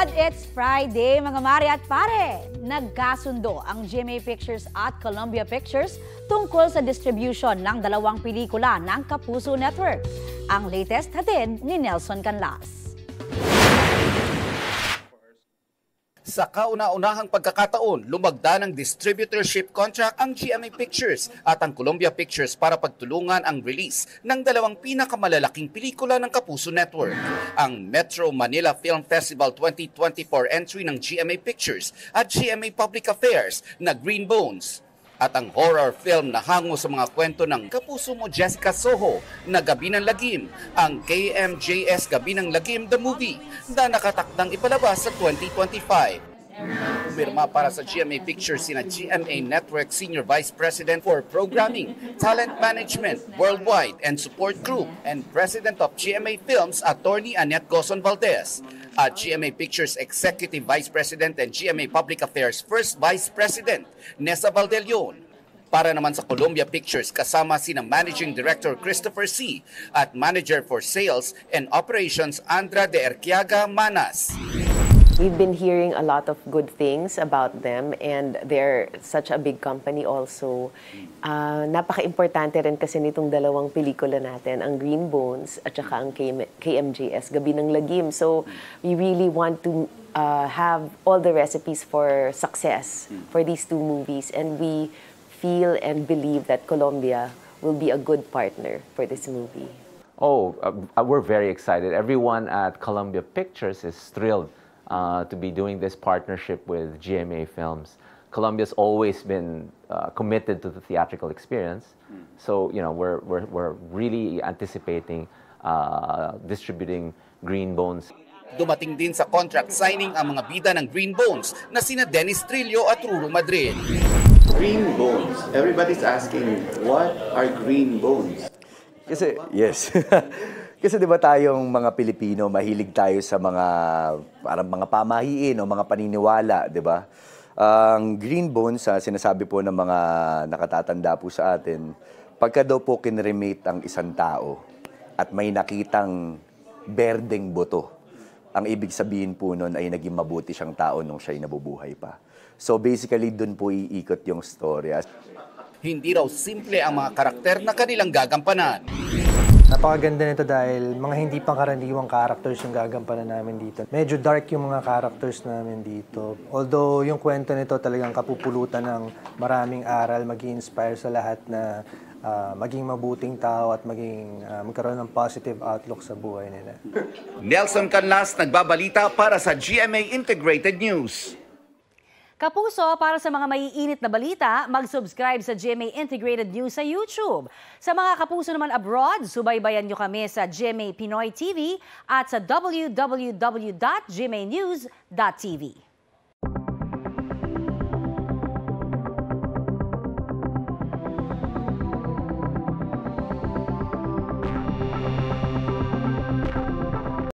God, it's Friday mga mare at pare! Nagkasundo ang GMA Pictures at Columbia Pictures tungkol sa distribution ng dalawang pelikula ng Kapuso Network. Ang latest hatid ni Nelson Canlas. Sa kauna-unahang pagkakataon, lumagda ng distributorship contract ang GMA Pictures at ang Columbia Pictures para pagtulungan ang release ng dalawang pinakamalalaking pelikula ng Kapuso Network. Ang Metro Manila Film Festival 2024 entry ng GMA Pictures at GMA Public Affairs na Green Bones. At ang horror film na hango sa mga kwento ng Kapuso Mo Jessica Soho na Gabi ng Lagim, ang KMJS Gabi ng Lagim The Movie na nakatakdang ipalabas sa 2025. Pumirma para sa GMA Pictures sina GMA Network Senior Vice President for Programming, Talent Management, Worldwide and Support Group and President of GMA Films, Attorney Annette Gozon Valdez. At GMA Pictures Executive Vice President and GMA Public Affairs First Vice President, Nessa Valdelion. Para naman sa Columbia Pictures, kasama sina Managing Director Christopher C. at Manager for Sales and Operations Andra de Erquiaga Manas. We've been hearing a lot of good things about them and they're such a big company also. Napaka-importante rin kasi nitong dalawang pelikula natin, ang Green Bones at saka ang KMJS, Gabi ng Lagim. So we really want to have all the recipes for success for these two movies, and we feel and believe that Columbia will be a good partner for this movie. We're very excited. Everyone at Columbia Pictures is thrilled to be doing this partnership with GMA Films. Columbia's always been committed to the theatrical experience, so we're really anticipating distributing Green Bones. Dumating din sa contract signing ang mga bida ng Green Bones na sina Dennis Trillo at Ruru Madrid. Green Bones. Everybody's asking, what are Green Bones? Yes. Kasi 'di ba tayong mga Pilipino, mahilig tayo sa mga parang mga pamahiin o mga paniniwala, 'di ba? Ang Green Bones, sinasabi po ng mga nakatatanda po sa atin, pagka daw po kinremate ang isang tao at may nakitang berdeng buto, ang ibig sabihin po nun ay naging mabuti siyang tao nung siya'y nabubuhay pa. So basically, dun po iikot yung storya. Hindi raw simple ang mga karakter na kanilang gagampanan. Napakaganda nito dahil mga hindi pangkaraniwang characters yung gagampanan namin dito. Medyo dark yung mga characters namin dito. Although yung kwento nito talagang kapupulutan ng maraming aral, mag-i-inspire sa lahat na maging mabuting tao at magkaroon ng positive outlook sa buhay nila. Nelson Canlas, nagbabalita para sa GMA Integrated News. Kapuso, para sa mga maiinit na balita, mag-subscribe sa GMA Integrated News sa YouTube. Sa mga kapuso naman abroad, subaybayan nyo kami sa GMA Pinoy TV at sa www.gmanews.tv.